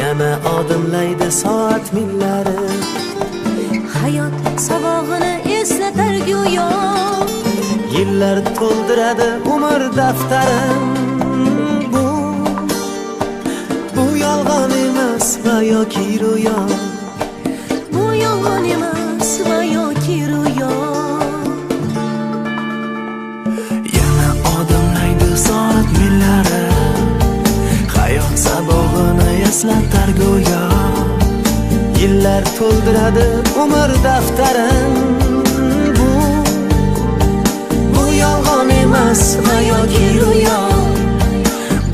yana odimlaydi soat millari. Hayot sabog'ini eslatar go'yo, Yillar to'ldiradi umr daftarim. Bu yolg'on emas va yoki ro'yo. bu yolg'on emas va yoki ro'yo. Yana odimlaydi soat millari, hayot sabog'ini eslatar go'yo. Yillar to'ldiradi umr daftarim. Bu yolg'on emas va yoki ro'yo.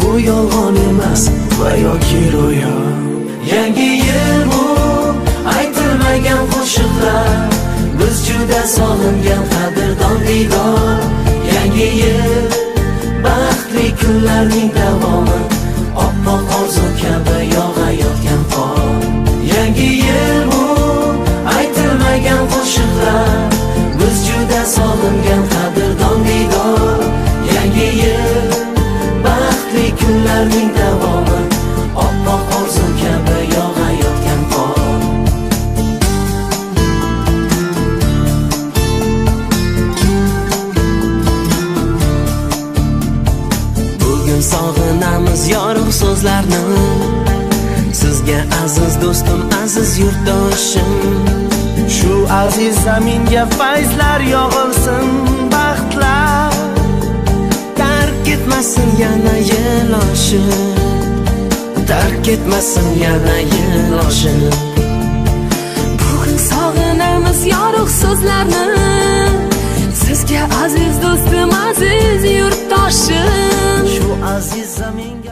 Bu yolg'on emas va yoki ro'yo. Yangi yil bu aytilmagan qo'shiqlar, biz juda sog'ingan qadrdon diydor. Yangi yil baxtli kunlarning davomi, oppoq orzu kabi yog'ayotgan qor. Yangi yil bu aytilmagan qo'shiqlar, biz juda sog'ingan qadrdon diydor. Yangi yil baxtli kunlarning davomi, oppoq orzu kabi yog'ayotgan qor. Bugun sog'inamiz yorug' so'zlarni, sizga aziz do'stim, aziz yurtdoshim. Shu aziz zaminga fayzlar yog'ilsin, baxtlar tark etmasin yana yil oshib, tark etmasin yana yil oshib. Bugun sog'inamiz yorug' so'zlarni, sizga aziz do'stim, aziz yurtdoshim. Shu aziz zaminga